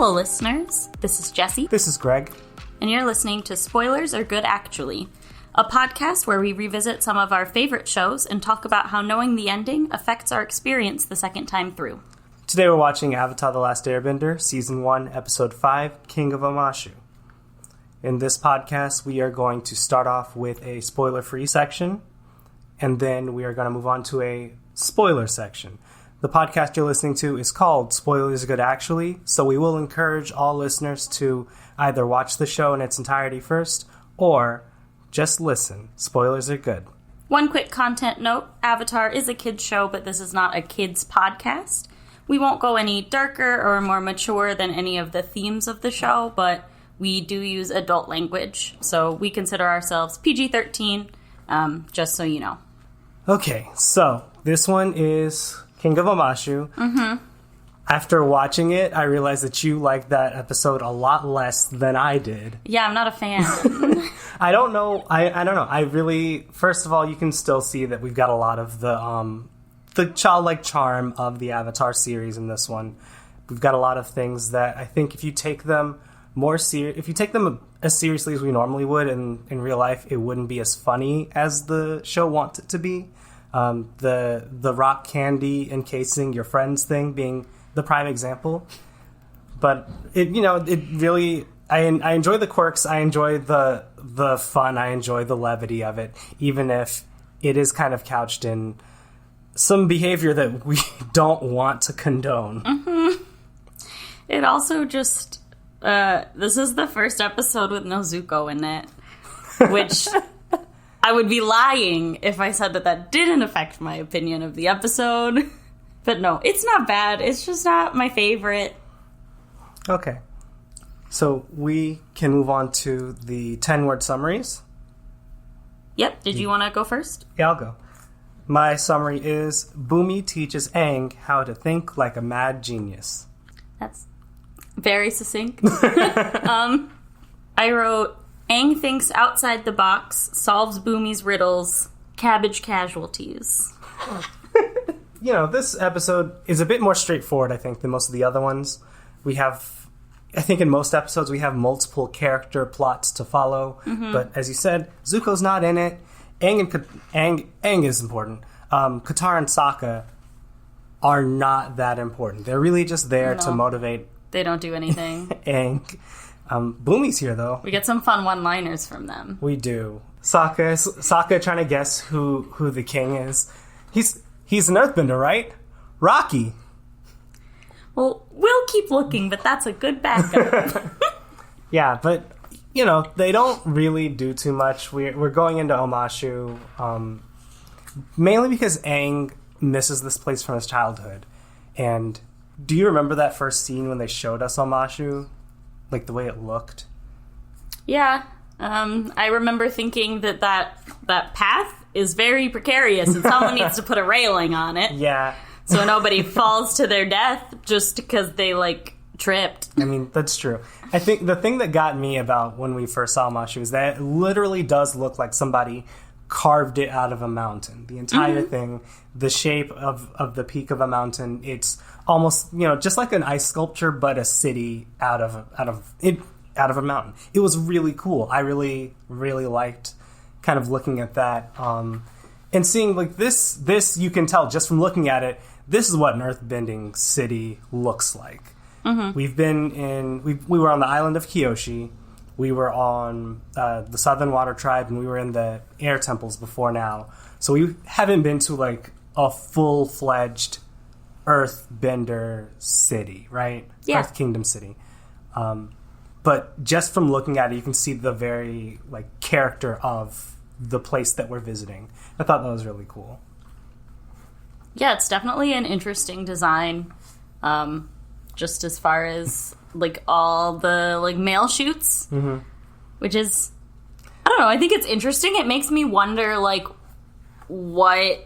Hello, listeners. This is Jesse. This is Greg. And you're listening to Spoilers Are Good Actually, a podcast where we revisit some of our favorite shows and talk about how knowing the ending affects our experience the second time through. Today we're watching Avatar The Last Airbender, Season 1, Episode 5, King of Omashu. In this podcast, we are going to start off with a spoiler-free section, and then we are going to move on to a spoiler section. The podcast you're listening to is called Spoilers Are Good Actually, so we will encourage all listeners to either watch the show in its entirety first, or just listen. Spoilers are good. One quick content note, Avatar is a kid's show, but this is not a kid's podcast. We won't go any darker or more mature than any of the themes of the show, but we do use adult language, so we consider ourselves PG-13, just so you know. Okay, so this one is King of Omashu. Mm-hmm. After watching it, I realized that you liked that episode a lot less than I did. Yeah, I'm not a fan. I don't know. I don't know. I really, first of all, you can still see that we've got a lot of the childlike charm of the Avatar series in this one. We've got a lot of things that I think if you take them as seriously as we normally would in real life, it wouldn't be as funny as the show wants it to be. The rock candy encasing your friends thing being the prime example. But it really, I enjoy the quirks, I enjoy the fun, I enjoy the levity of it, even if it is kind of couched in some behavior that we don't want to condone. Mm-hmm. It also just, this is the first episode with no Zuko in it, which I would be lying if I said that didn't affect my opinion of the episode. But no, it's not bad. It's just not my favorite. Okay. So we can move on to the 10-word summaries. Yep. Did you want to go first? Yeah, I'll go. My summary is, Bumi teaches Aang how to think like a mad genius. That's very succinct. I wrote, Aang thinks outside the box, solves Bumi's riddles, Cabbage casualties. This episode is a bit more straightforward, I think, than most of the other ones. I think in most episodes we have multiple character plots to follow. Mm-hmm. But as you said, Zuko's not in it. Aang is important. Katara and Sokka are not that important. They're really just there to motivate. They don't do anything. Aang. Bumi's here, though. We get some fun one-liners from them. We do. Sokka trying to guess who the king is. He's an earthbender, right? Rocky. Well, we'll keep looking, but that's a good backup. Yeah, but, they don't really do too much. We're going into Omashu, mainly because Aang misses this place from his childhood. And do you remember that first scene when they showed us Omashu? Like, the way it looked? Yeah. I remember thinking that path is very precarious and someone needs to put a railing on it. Yeah. So nobody falls to their death just because they, tripped. I mean, that's true. I think the thing that got me about when we first saw Omashu is that it literally does look like somebody carved it out of a mountain. The entire thing, the shape of the peak of a mountain, it's almost, just like an ice sculpture, but a city out of a mountain. It was really cool. I really, really liked kind of looking at that. And seeing, this you can tell just from looking at it, this is what an earthbending city looks like. Mm-hmm. We were on the island of Kyoshi. We were on the Southern Water Tribe, and we were in the air temples before now. So we haven't been to, a full-fledged earthbender city, right? Yeah. Earth Kingdom city. But just from looking at it, you can see the very, character of the place that we're visiting. I thought that was really cool. Yeah, it's definitely an interesting design. Just as far as, all the, mail shoots. Mm-hmm. Which is, I don't know, I think it's interesting. It makes me wonder, what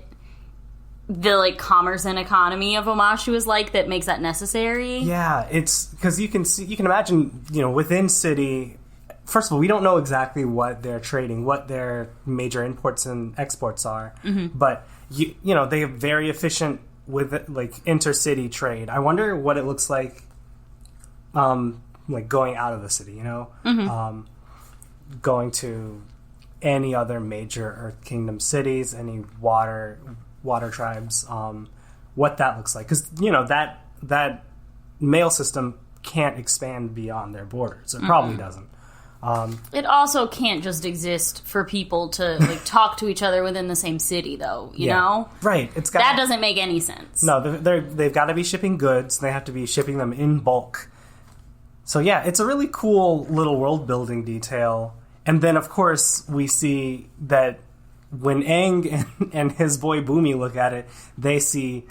the, commerce and economy of Omashu is like that makes that necessary. Yeah, it's, because you can imagine, within city, first of all, we don't know exactly what they're trading, what their major imports and exports are. Mm-hmm. But, they have very efficient with intercity trade. I wonder what it looks like like going out of the city, you know? Going to any other major Earth Kingdom cities, any water tribes, what that looks like. Because, you know, that mail system can't expand beyond their borders. It probably doesn't. It also can't just exist for people to like talk to each other within the same city, though. You know, right? That doesn't make any sense. No, they've got to be shipping goods. They have to be shipping them in bulk. So yeah, it's a really cool little world building detail. And then of course we see that when Aang and his boy Bumi look at it, they see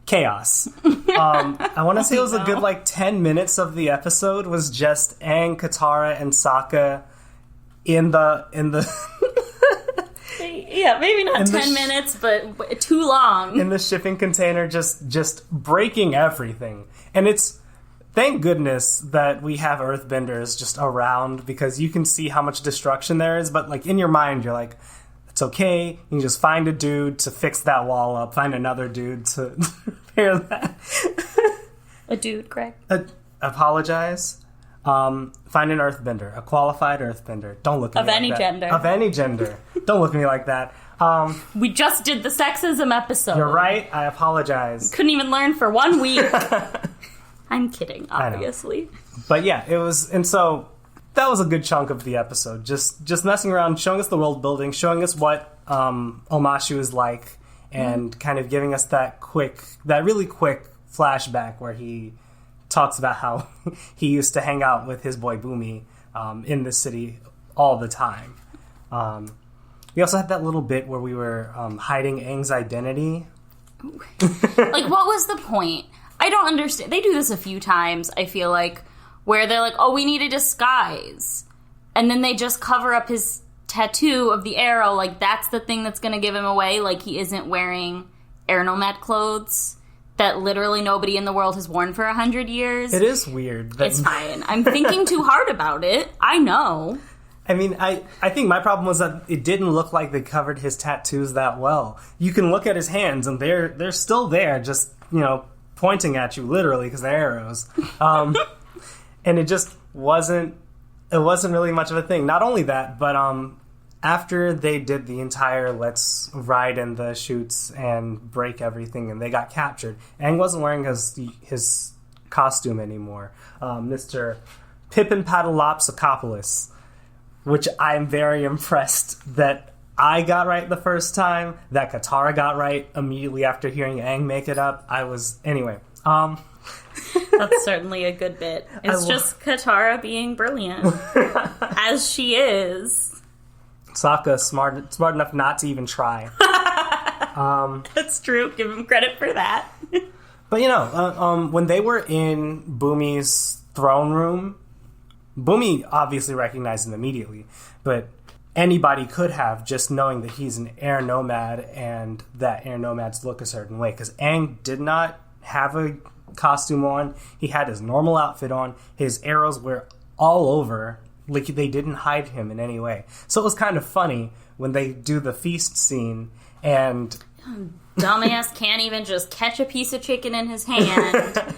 chaos. I want to say it was a good 10 minutes of the episode was just Aang, Katara, and Sokka in the yeah, maybe not 10 minutes, but too long in the shipping container, just breaking everything. And it's thank goodness that we have Earthbenders just around, because you can see how much destruction there is. But like in your mind, you're like, it's okay. You can just find a dude to fix that wall up. Find another dude to repair that. A dude, Greg. Apologize. Find an Earthbender, a qualified Earthbender. Don't look at me like that. Of any gender. Of any gender. Don't look at me like that. We just did the sexism episode. You're right. I apologize. Couldn't even learn for 1 week. I'm kidding, obviously. But yeah, it was, and so that was a good chunk of the episode. Just messing around, showing us the world building, showing us what Omashu is like, and kind of giving us that really quick flashback where he talks about how he used to hang out with his boy Bumi in the city all the time. We also had that little bit where we were hiding Aang's identity. Like, what was the point? I don't understand. They do this a few times, I feel like, where they're like, oh, we need a disguise. And then they just cover up his tattoo of the arrow. Like, that's the thing that's going to give him away. Like, he isn't wearing air nomad clothes that literally nobody in the world has worn for 100 years. It is weird. It's fine. I'm thinking too hard about it. I know. I mean, I think my problem was that it didn't look like they covered his tattoos that well. You can look at his hands, and they're still there, just, you know, pointing at you, literally, because they're arrows. And it just wasn't really much of a thing. Not only that, but after they did the entire let's ride in the chutes and break everything and they got captured, Aang wasn't wearing his costume anymore. Mr. Pippin Paddleopsicopoulos, which I'm very impressed that I got right the first time, that Katara got right immediately after hearing Aang make it up. Anyway. That's certainly a good bit. It's just Katara being brilliant. As she is. Sokka smart enough not to even try. That's true. Give him credit for that. But, you know, when they were in Bumi's throne room, Bumi obviously recognized him immediately, but anybody could have, just knowing that he's an air nomad and that air nomads look a certain way, because Aang did not have a costume on. He had his normal outfit on. His arrows were all over. Like, they didn't hide him in any way. So it was kind of funny when they do the feast scene and... Dumbass can't even just catch a piece of chicken in his hand.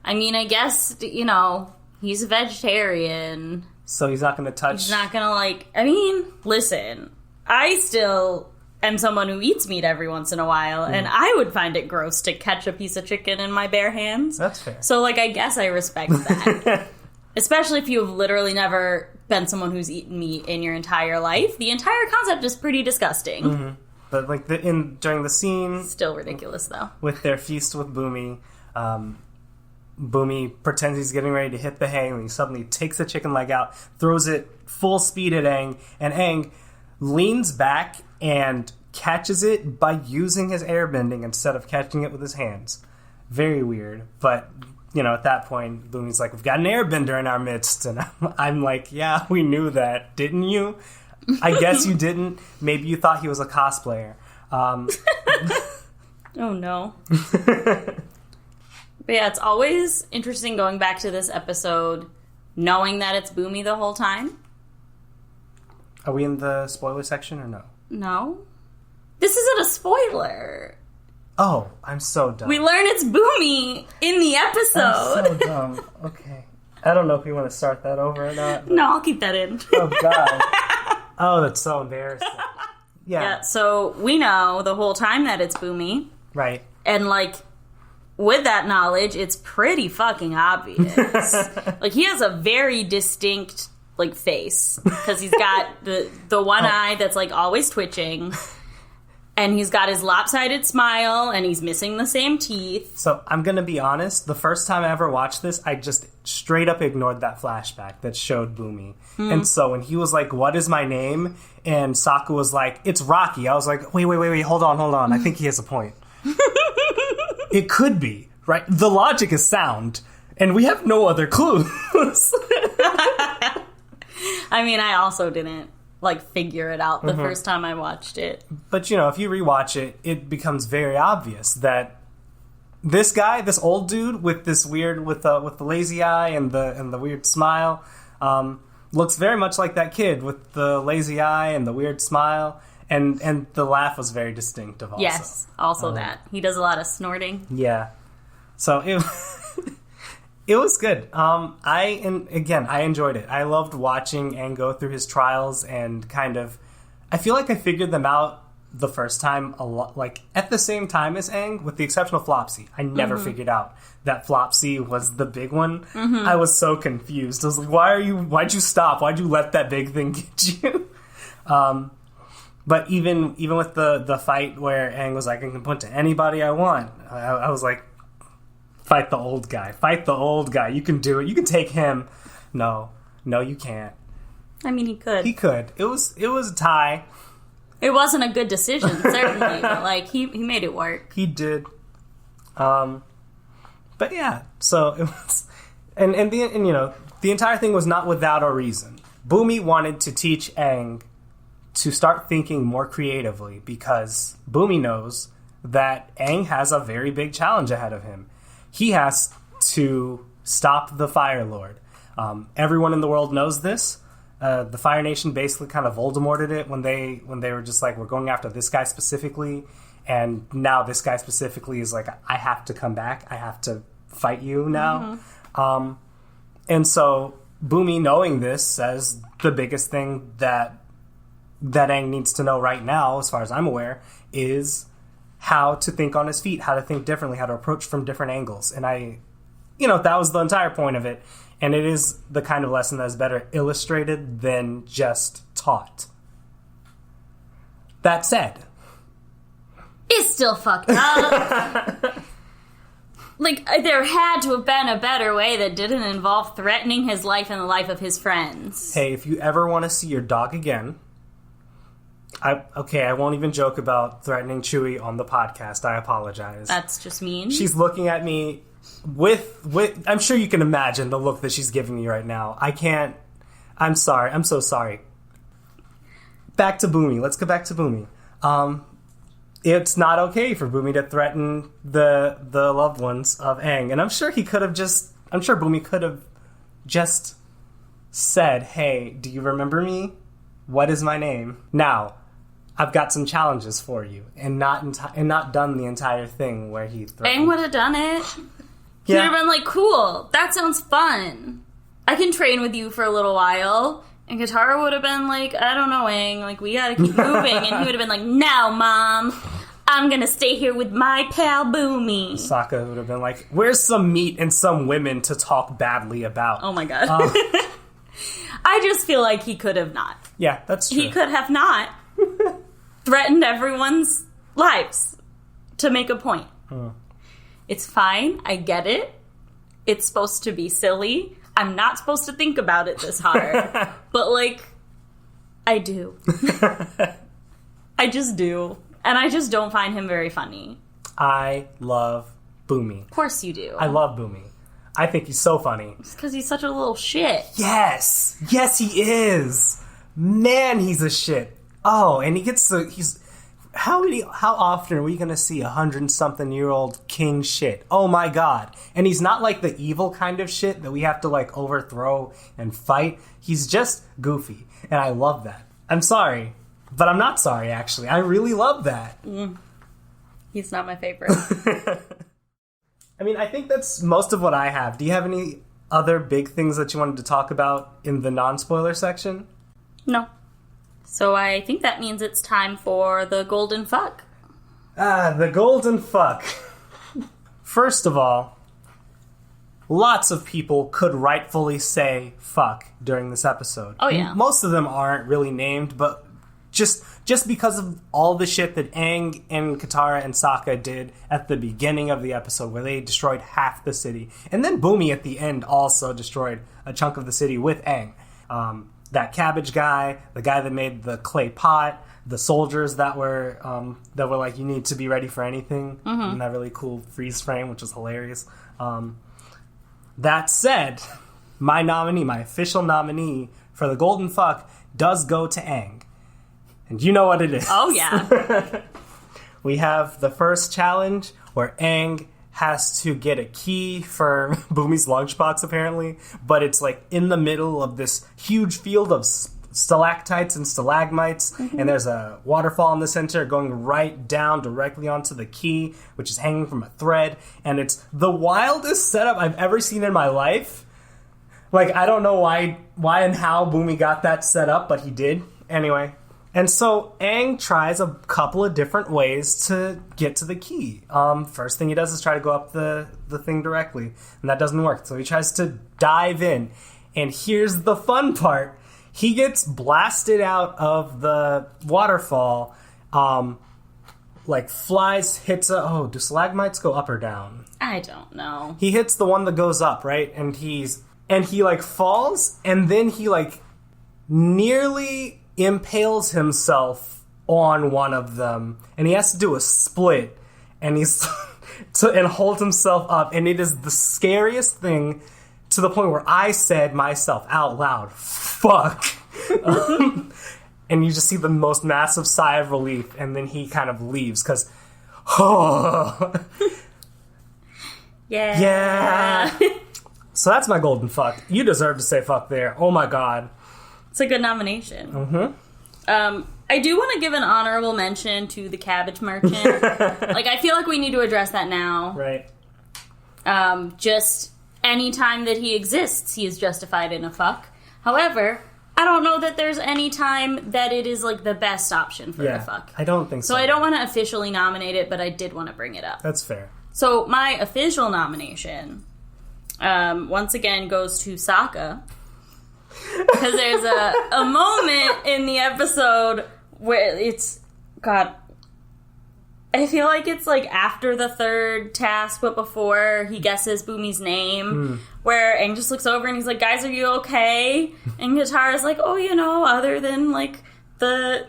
I mean, I guess, you know, he's a vegetarian. So he's not going to touch... He's not going to, like... I mean, listen, I still am someone who eats meat every once in a while, and I would find it gross to catch a piece of chicken in my bare hands. That's fair. So, like, I guess I respect that. Especially if you've literally never been someone who's eaten meat in your entire life. The entire concept is pretty disgusting. Mm-hmm. But, like, during the scene... Still ridiculous, though. With their feast with Bumi, Bumi pretends he's getting ready to hit the hay, and he suddenly takes the chicken leg out, throws it full speed at Aang, and Aang leans back and catches it by using his airbending instead of catching it with his hands. Very weird, but... You know, at that point, Bumi's like, we've got an airbender in our midst. And I'm like, yeah, we knew that. Didn't you? I guess you didn't. Maybe you thought he was a cosplayer. Oh, no. But yeah, it's always interesting going back to this episode, knowing that it's Bumi the whole time. Are we in the spoiler section or no? No. This isn't a spoiler. Oh, I'm so dumb. We learn it's Bumi in the episode. I'm so dumb. Okay. I don't know if you want to start that over or not. No, I'll keep that in. Oh, God. Oh, that's so embarrassing. Yeah, so we know the whole time that it's Bumi. Right. And, like, with that knowledge, it's pretty fucking obvious. Like, he has a very distinct, like, face. Because he's got the one eye that's, like, always twitching. And he's got his lopsided smile, and he's missing the same teeth. So, I'm going to be honest. The first time I ever watched this, I just straight up ignored that flashback that showed Bumi. And so, when he was like, what is my name? And Saku was like, it's Rocky. I was like, wait, hold on. I think he has a point. It could be, right? The logic is sound, and we have no other clues. I mean, I also didn't, like, figure it out the first time I watched it. But, you know, if you rewatch it, it becomes very obvious that this guy, this old dude with this weird, with the lazy eye and the weird smile, looks very much like that kid with the lazy eye and the weird smile. And the laugh was very distinctive also. Yes, also that. He does a lot of snorting. Yeah. So it was good. I enjoyed it. I loved watching Aang go through his trials and kind of... I feel like I figured them out the first time a lot, like at the same time as Aang, with the exception of Flopsy. I never figured out that Flopsy was the big one. I was so confused. I was like, why'd you stop? Why'd you let that big thing get you? But even with the fight where Aang was like, I can point to anybody I want, I was like, fight the old guy. You can do it. You can take him. No, you can't. I mean, he could. He could. It was a tie. It wasn't a good decision, certainly, but, like, he made it work. He did. But yeah, so it was... And you know, the entire thing was not without a reason. Bumi wanted to teach Aang to start thinking more creatively because Bumi knows that Aang has a very big challenge ahead of him. He has to stop the Fire Lord. Everyone in the world knows this. The Fire Nation basically kind of Voldemorted it when they were just like, we're going after this guy specifically, and now this guy specifically is like, I have to come back. I have to fight you now. And so Bumi, knowing this, says the biggest thing that Aang needs to know right now, as far as I'm aware, is how to think on his feet, how to think differently, how to approach from different angles. And that was the entire point of it. And it is the kind of lesson that is better illustrated than just taught. That said, it's still fucked up. Like, there had to have been a better way that didn't involve threatening his life and the life of his friends. Hey, if you ever want to see your dog again... I won't even joke about threatening Chewie on the podcast. I apologize. That's just mean. She's looking at me with I'm sure you can imagine the look that she's giving me right now. I can't. I'm sorry. I'm so sorry. Back to Bumi. Let's go back to Bumi. It's not okay for Bumi to threaten the loved ones of Aang. And I'm sure Bumi could have just said, hey, do you remember me? What is my name? Now, I've got some challenges for you, and not done the entire thing where he threatened. Aang would have done it. He would have been like, cool, that sounds fun. I can train with you for a little while. And Katara would have been like, I don't know, Aang, like, we gotta keep moving. And he would have been like, no, Mom, I'm gonna stay here with my pal Bumi. Sokka would have been like, where's some meat and some women to talk badly about? Oh my god. I just feel like he could have not. Yeah, that's true. He could have not threatened everyone's lives to make a point. It's fine. I get it. It's supposed to be silly. I'm not supposed to think about it this hard. But, like, I do. I just do. And I just don't find him very funny. I love Bumi. Of course you do. I love Bumi. I think he's so funny. It's because he's such a little shit. Yes! Yes, he is! Man, he's a shit. Oh, and how often are we gonna see 100-something-year-old king shit? Oh my god. And he's not like the evil kind of shit that we have to, like, overthrow and fight. He's just goofy. And I love that. I'm sorry. But I'm not sorry, actually. I really love that. He's not my favorite. I mean, I think that's most of what I have. Do you have any other big things that you wanted to talk about in the non-spoiler section? No. So I think that means it's time for the golden fuck. The golden fuck. First of all, lots of people could rightfully say fuck during this episode. Oh, yeah. Most of them aren't really named, but just because of all the shit that Aang and Katara and Sokka did at the beginning of the episode, where they destroyed half the city. And then Bumi at the end also destroyed a chunk of the city with Aang. That Cabbage guy, the guy that made the clay pot, the soldiers that were like, you need to be ready for anything, in that really cool freeze frame, which was hilarious. That said, my official nominee for the golden fuck does go to Aang. And you know what it is. Oh, yeah. We have the first challenge where Aang has to get a key for Bumi's lunchbox, apparently. But it's like in the middle of this huge field of stalactites and stalagmites. And there's a waterfall in the center going right down directly onto the key, which is hanging from a thread. And it's the wildest setup I've ever seen in my life. Like, I don't know why and how Bumi got that set up, but he did. Anyway. And so Aang tries a couple of different ways to get to the key. First thing he does is try to go up the thing directly, and that doesn't work. So he tries to dive in. And here's the fun part. He gets blasted out of the waterfall, flies, hits do stalagmites go up or down? I don't know. He hits the one that goes up, right? And he falls, and then he nearly impales himself on one of them, and he has to do a split, and and hold himself up, and it is the scariest thing, to the point where I said myself out loud, fuck. And you just see the most massive sigh of relief, and then he kind of leaves because yeah. So that's my golden fuck. You deserve to say fuck there. Oh my god. It's a good nomination. I do want to give an honorable mention to the Cabbage Merchant. I feel like we need to address that now. Right. Just any time that he exists, he is justified in a fuck. However, I don't know that there's any time that it is, the best option for the fuck. I don't think so. So I don't want to officially nominate it, but I did want to bring it up. That's fair. So my official nomination, once again, goes to Sokka. Because there's a moment in the episode where I feel like it's after the third task, but before he guesses Bumi's name, where Aang just looks over and he's like, guys, are you okay? And Katara's like, oh, other than the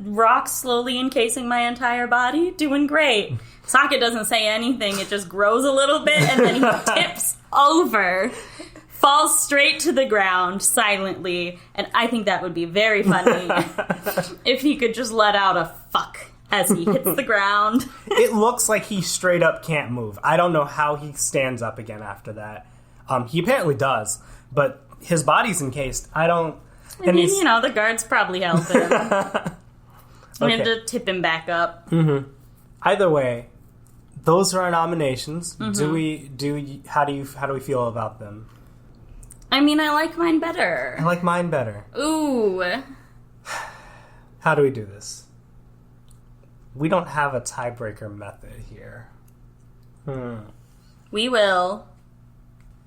rock slowly encasing my entire body, doing great. Sokka doesn't say anything, it just grows a little bit, and then he tips over, falls straight to the ground silently, and I think that would be very funny if he could just let out a fuck as he hits the ground. It looks like he straight up can't move. I don't know how he stands up again after that. He apparently does, but his body's encased. I mean, the guards probably help him. I had to tip him back up. Mm-hmm. Either way, those are our nominations. Mm-hmm. How do we feel about them? I mean, I like mine better. I like mine better. Ooh. How do we do this? We don't have a tiebreaker method here. We will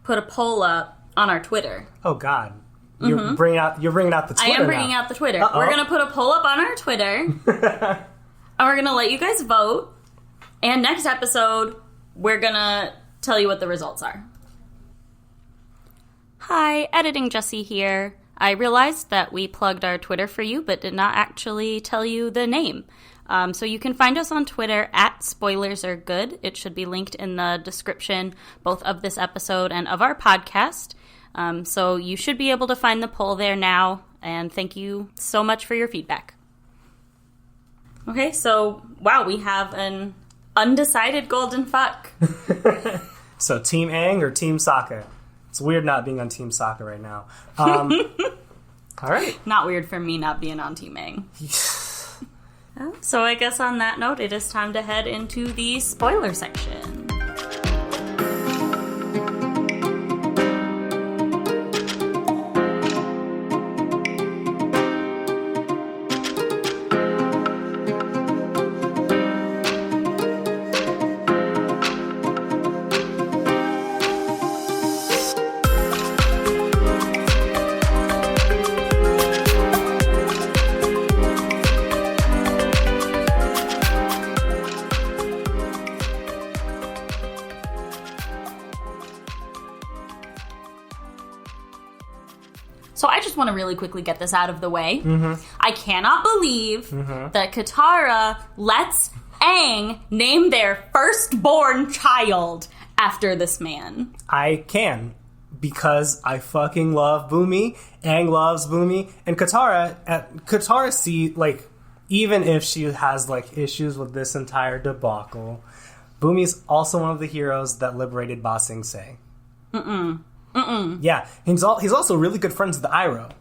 put a poll up on our Twitter. Oh, God. You're bringing out the Twitter. I am bringing out the Twitter. Uh-oh. We're going to put a poll up on our Twitter. And we're going to let you guys vote. And next episode, we're going to tell you what the results are. Hi, Editing Jessie here. I realized that we plugged our Twitter for you, but did not actually tell you the name. So you can find us on Twitter at SpoilersAreGood. It should be linked in the description, both of this episode and of our podcast. So you should be able to find the poll there now, and thank you so much for your feedback. Okay, so, wow, we have an undecided golden fuck. So Team Aang or Team Sokka? It's weird not being on Team Sokka right now. All right. Not weird for me not being on Team Aang. So I guess on that note, it is time to head into the spoiler section. just want to really quickly get this out of the way. I cannot believe that Katara lets Aang name their firstborn child after this man. I can, because I fucking love Bumi. Aang loves Bumi, and Katara see, like, even if she has, like, issues with this entire debacle, Bumi's also one of the heroes that liberated Ba Sing Se. Yeah, he's also really good friends with the Iroh.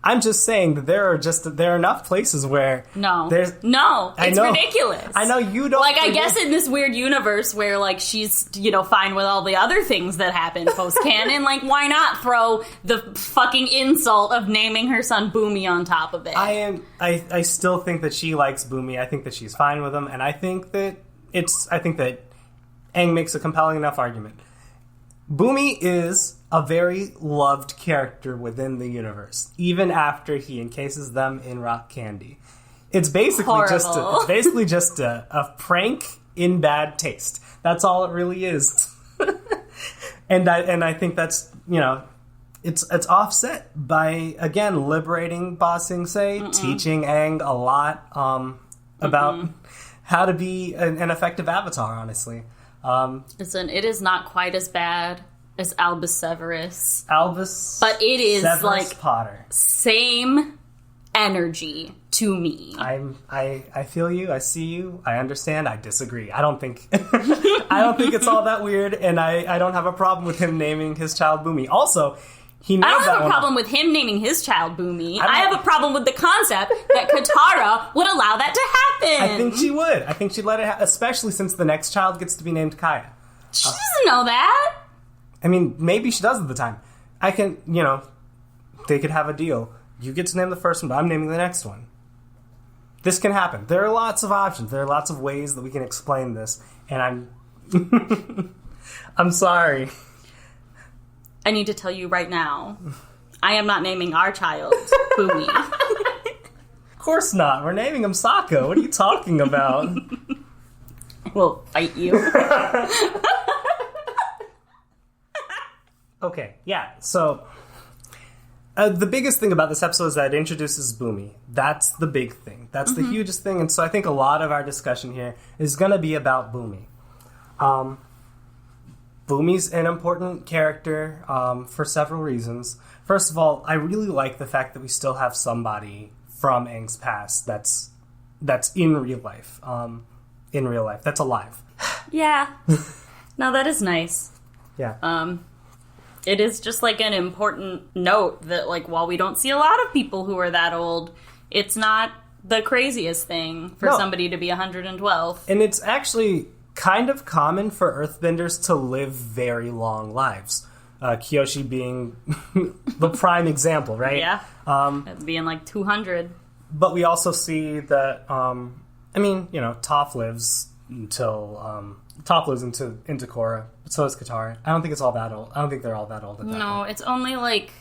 I'm just saying that there are enough places where it's ridiculous. I know you don't like. I guess in this weird universe where like she's fine with all the other things that happen post canon, like why not throw the fucking insult of naming her son Bumi on top of it? I still think that she likes Bumi. I think that she's fine with him, and I think that Aang makes a compelling enough argument. Bumi is a very loved character within the universe, even after he encases them in rock candy. It's basically just a prank in bad taste. That's all it really is. and I think that's, it's offset by, again, liberating Ba Sing Se, teaching Aang a lot about how to be an effective avatar, honestly. It is not quite as bad as Albus Severus. But it is Severus like Potter. Same energy to me. I feel you. I see you. I understand. I disagree. I don't think it's all that weird, and I don't have a problem with him naming his child Bumi. Also, I don't have a problem with him naming his child Bumi. I have a problem with the concept that Katara would allow that to happen. I think she would. I think she'd let it happen, especially since the next child gets to be named Kaya. She doesn't know that. I mean, maybe she does at the time. I can, they could have a deal. You get to name the first one, but I'm naming the next one. This can happen. There are lots of options. There are lots of ways that we can explain this, and I'm sorry. I need to tell you right now, I am not naming our child Bumi. Of course not. We're naming him Sokka. What are you talking about? We'll fight you. Okay, yeah. So, the biggest thing about this episode is that it introduces Bumi. That's the big thing. That's the hugest thing. And so I think a lot of our discussion here is going to be about Bumi. Bumi's an important character for several reasons. First of all, I really like the fact that we still have somebody from Aang's past that's in real life. That's alive. Yeah. No, that is nice. Yeah. It is just like an important note that like while we don't see a lot of people who are that old, it's not the craziest thing for somebody to be 112. And it's actually kind of common for earthbenders to live very long lives. Kyoshi being the prime example, right? Yeah. Being like 200. But we also see that, Toph lives into Korra. But so is Katara. I don't think it's all that old. I don't think they're all that old at that point. It's only like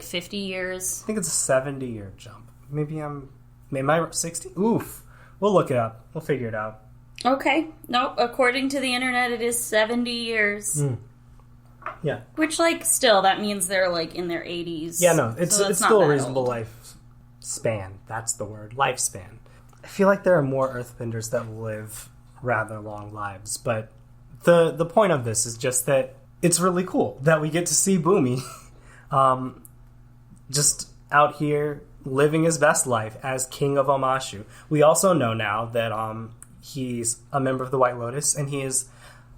50 years? I think it's a 70-year jump. Maybe am I 60? Oof. We'll look it up. We'll figure it out. Okay. No, according to the internet, it is 70 years. Yeah. Which, still, that means they're, in their 80s. Yeah, no, it's still a reasonable life span. That's the word. Lifespan. I feel like there are more earthbenders that live rather long lives, but the point of this is just that it's really cool that we get to see Bumi just out here living his best life as king of Omashu. We also know now that he's a member of the White Lotus, and he is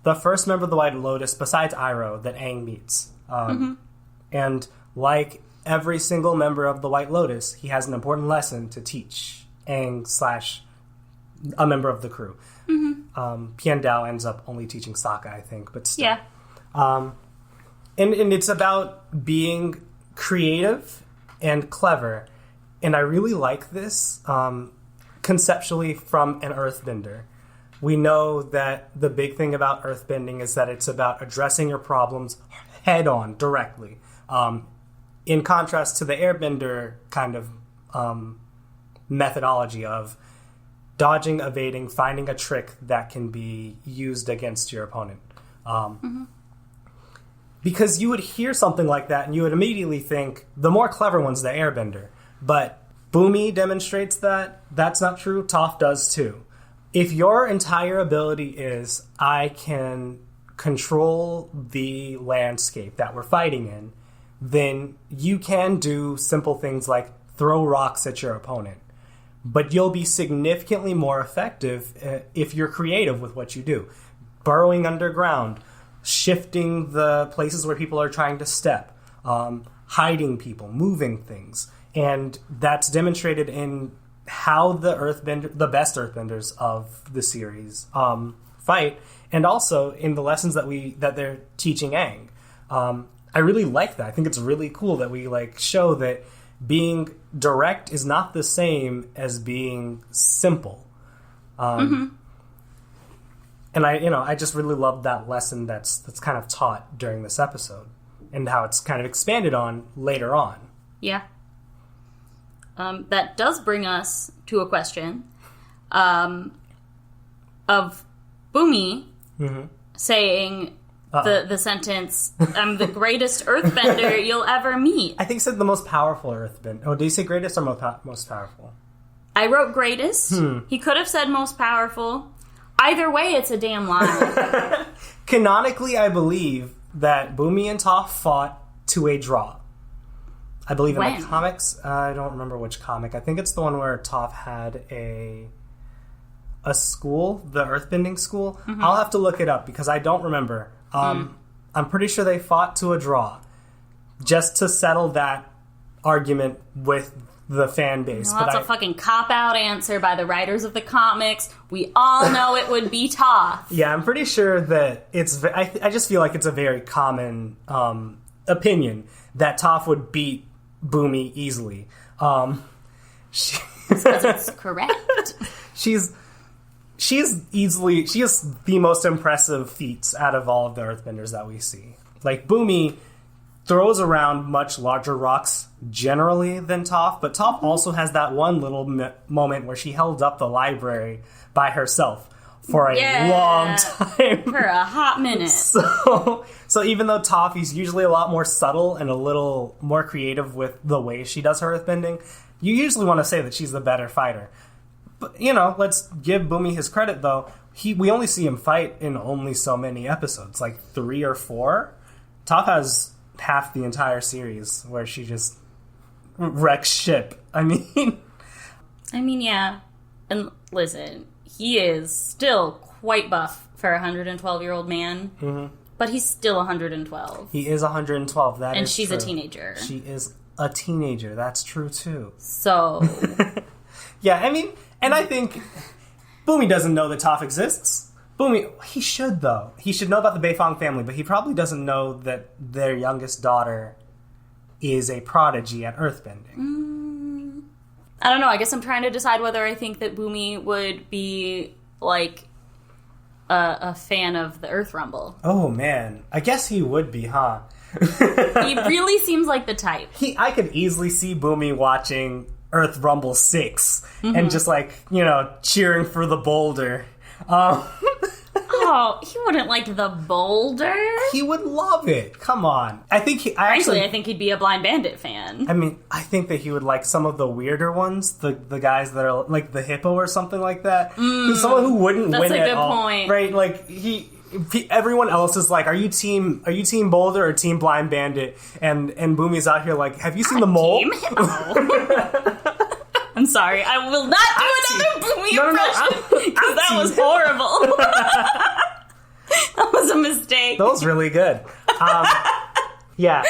the first member of the White Lotus besides Iroh that Aang meets. And like every single member of the White Lotus, he has an important lesson to teach Aang / a member of the crew. Pian Dao ends up only teaching Sokka, I think, but still. Yeah. And it's about being creative and clever, and I really like this conceptually from an earthbender. We know that the big thing about earthbending is that it's about addressing your problems head on, directly. In contrast to the airbender kind of methodology of dodging, evading, finding a trick that can be used against your opponent. Because you would hear something like that and you would immediately think the more clever one's the airbender. But Bumi demonstrates that that's not true. Toph does too. If your entire ability is I can control the landscape that we're fighting in, then you can do simple things like throw rocks at your opponent. But you'll be significantly more effective if you're creative with what you do. Burrowing underground, shifting the places where people are trying to step, hiding people, moving things. And that's demonstrated in how the best Earthbenders of the series fight, and also in the lessons that they're teaching Aang. I really like that. I think it's really cool that we show that being direct is not the same as being simple. And I just really love that lesson that's kind of taught during this episode, and how it's kind of expanded on later on. Yeah. That does bring us to a question of Bumi saying the sentence, "I'm the greatest Earthbender you'll ever meet." I think he said the most powerful Earthbender. Oh, did he say greatest or most powerful? I wrote greatest. He could have said most powerful. Either way, it's a damn lie. Canonically, I believe that Bumi and Toph fought to a draw. I believe in the comics. I don't remember which comic. I think it's the one where Toph had a school, the Earthbending school. I'll have to look it up because I don't remember. I'm pretty sure they fought to a draw just to settle that argument with the fan base. Well, that's a fucking cop-out answer by the writers of the comics. We all know it would be Toph. Yeah, I'm pretty sure that it's... I just feel like it's a very common opinion that Toph would beat Bumi easily. Because it's correct. She has the most impressive feats out of all of the Earthbenders that we see. Bumi throws around much larger rocks generally than Toph, but Toph also has that one little moment where she held up the library by herself for a long time. For a hot minute. So even though Toph is usually a lot more subtle and a little more creative with the way she does her Earthbending, you usually want to say that she's the better fighter. But, let's give Bumi his credit, though. We only see him fight in only so many episodes, 3 or 4. Toph has half the entire series where she just wrecks ship. I mean, yeah. And listen, he is still quite buff for a 112-year-old man, but he's still 112. He is 112, that and is she's true. A teenager. She is a teenager, that's true, too. So... Yeah, I mean... And I think Bumi doesn't know that Toph exists. Bumi, he should, though. He should know about the Beifong family, but he probably doesn't know that their youngest daughter is a prodigy at Earthbending. I don't know. I guess I'm trying to decide whether I think that Bumi would be, a fan of the Earth Rumble. Oh, man. I guess he would be, huh? He really seems like the type. I could easily see Bumi watching Earth Rumble 6 and just cheering for the boulder. Oh, he wouldn't like the boulder? He would love it. Come on. I think I think he'd be a Blind Bandit fan. I mean, I think that he would like some of the weirder ones, the guys that are like the hippo or something like that. Someone who wouldn't win at all. That's a good point. Right? Everyone else is like, are you team Boulder or team Blind Bandit? And Bumi's out here like, have you seen the mole? Team Hippo. I'm sorry, I will not do another Bumi impression because that was horrible. That was a mistake. That was really good. Yeah.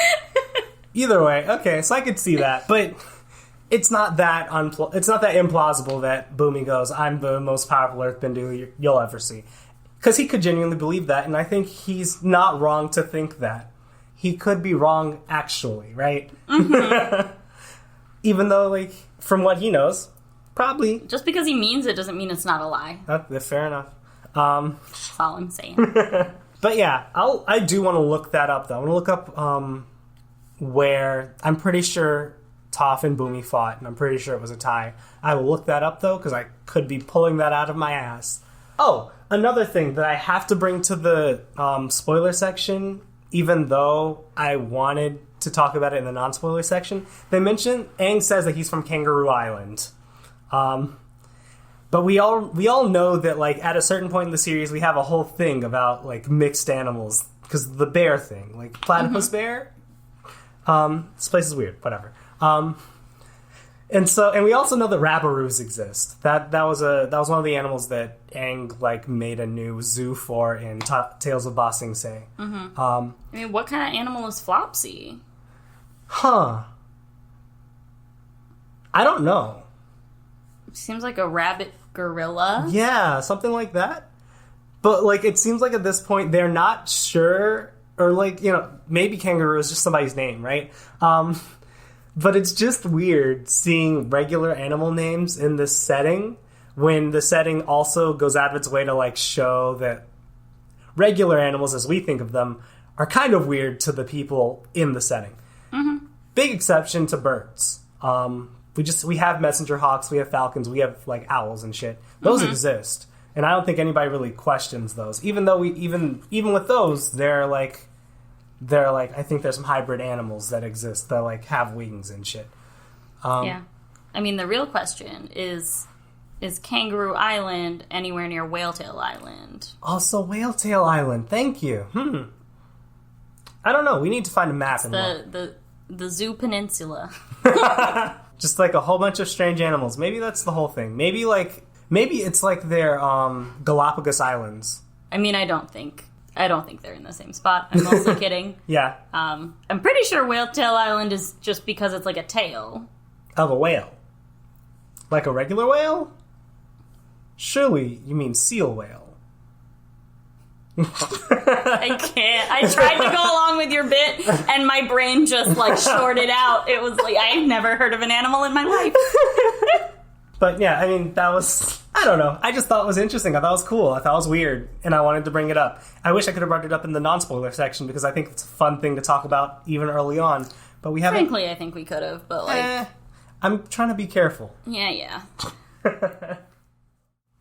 Either way, okay, so I could see that, but it's not that implausible that Bumi goes, I'm the most powerful Earthbender you'll ever see. Because he could genuinely believe that, and I think he's not wrong to think that. He could be wrong, actually, right? Even though, from what he knows, probably... Just because he means it doesn't mean it's not a lie. Fair enough. That's all I'm saying. But yeah, I do want to look that up, though. I want to look up where... I'm pretty sure Toph and Bumi fought, and I'm pretty sure it was a tie. I will look that up, though, because I could be pulling that out of my ass. Oh, another thing that I have to bring to the spoiler section even though I wanted to talk about it in the non-spoiler section, they mention, Aang says that he's from Kangaroo Island. But we all know that, like, at a certain point in the series, we have a whole thing about, like, mixed animals. Because the bear thing. Like, platypus bear? This place is weird. Whatever. And we also know that rabaroos exist. That was one of the animals that Aang, like, made a new zoo for in Tales of Ba Sing Se. Mm-hmm. I mean, what kind of animal is Flopsy? Huh. I don't know. Seems like a rabbit gorilla. Yeah, something like that. But, like, it seems like at this point they're not sure, or, like, you know, maybe kangaroo is just somebody's name, right? But it's just weird seeing regular animal names in this setting when the setting also goes out of its way to, like, show that regular animals, as we think of them, are kind of weird to the people in the setting. Mm-hmm. Big exception to birds. We have messenger hawks, we have falcons, we have, like, owls and shit. Those exist. And I don't think anybody really questions those. Even though even with those, they're like I think there's some hybrid animals that exist that, like, have wings and shit. Yeah. I mean, the real question is Kangaroo Island anywhere near Whaletail Island? Also, Whaletail Island. Thank you. I don't know. We need to find a map. The Zoo Peninsula. Just, like, a whole bunch of strange animals. Maybe that's the whole thing. Maybe it's like their Galapagos Islands. I mean, I don't think they're in the same spot. I'm mostly kidding. Yeah. I'm pretty sure Whaletail Island is just because it's like a tail of a whale. Like a regular whale? Surely you mean seal whale. I can't. I tried to go along with your bit, and my brain just, like, shorted out. It was like, I've never heard of an animal in my life. But yeah, I mean, I don't know. I just thought it was interesting. I thought it was cool. I thought it was weird, and I wanted to bring it up. I wish I could have brought it up in the non-spoiler section, because I think it's a fun thing to talk about even early on. But we haven't... Frankly, I think we could have, but, like... I'm trying to be careful. Yeah.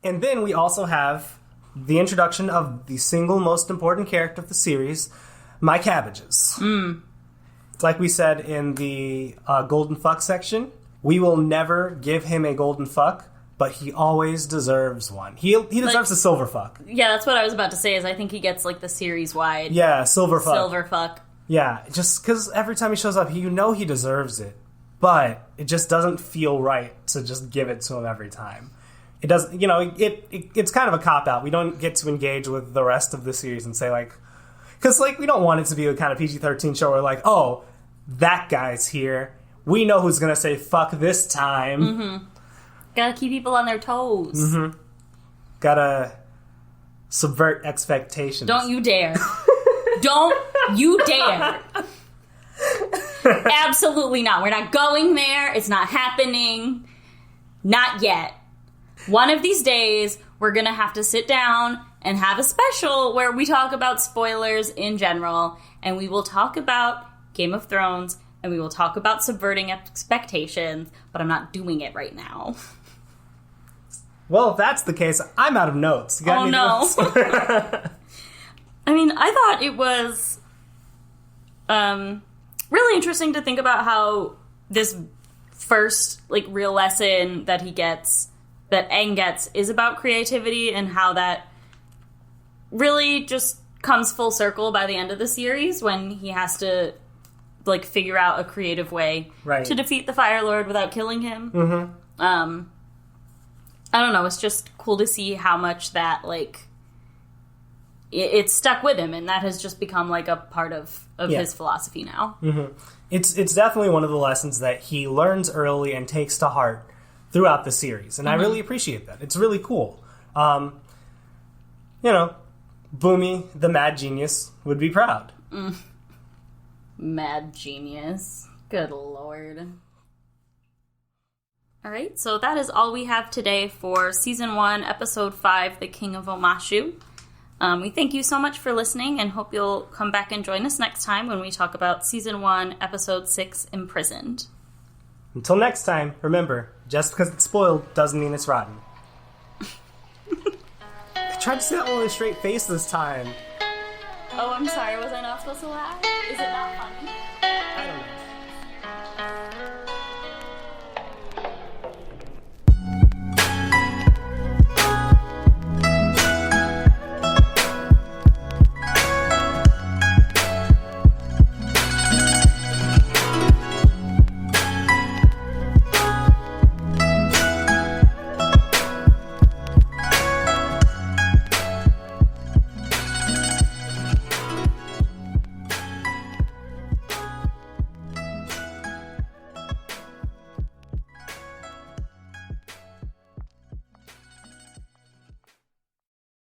And then we also have the introduction of the single most important character of the series, my cabbages. Like we said in the Golden Fuck section, we will never give him a golden fuck, but he always deserves one. He deserves, like, a silver fuck. Yeah, that's what I was about to say, is I think he gets, like, the series-wide... Yeah, silver fuck. Silver fuck. Yeah, just because every time he shows up, you know he deserves it. But it just doesn't feel right to just give it to him every time. It doesn't, you know, it's kind of a cop-out. We don't get to engage with the rest of the series and say, like... Because, like, we don't want it to be a kind of PG-13 show where, like, oh, that guy's here. We know who's going to say fuck this time. Mm-hmm. Gotta keep people on their toes. Mm-hmm. Gotta subvert expectations. Don't you dare. Don't you dare. Absolutely not. We're not going there. It's not happening. Not yet. One of these days, we're going to have to sit down and have a special where we talk about spoilers in general, and we will talk about Game of Thrones, and we will talk about subverting expectations, but I'm not doing it right now. Well, if that's the case, I'm out of notes. You got any notes? I mean, I thought it was really interesting to think about how this first, like, real lesson that Aang gets, is about creativity, and how that really just comes full circle by the end of the series when he has to, like, figure out a creative way to defeat the Fire Lord without killing him. Mm-hmm. I don't know, it's just cool to see how much that, like, it stuck with him, and that has just become, like, a part of his philosophy now. Mm-hmm. It's definitely one of the lessons that he learns early and takes to heart throughout the series, and I really appreciate that. It's really cool. You know, Bumi, the mad genius, would be proud. Mad genius. Good lord. Alright, so that is all we have today for Season 1, Episode 5, The King of Omashu. We thank you so much for listening, and hope you'll come back and join us next time when we talk about Season 1, Episode 6, Imprisoned. Until next time, remember, just because it's spoiled doesn't mean it's rotten. I tried to say that with a straight face this time. Oh, I'm sorry. Was I not supposed to laugh? Is it not funny?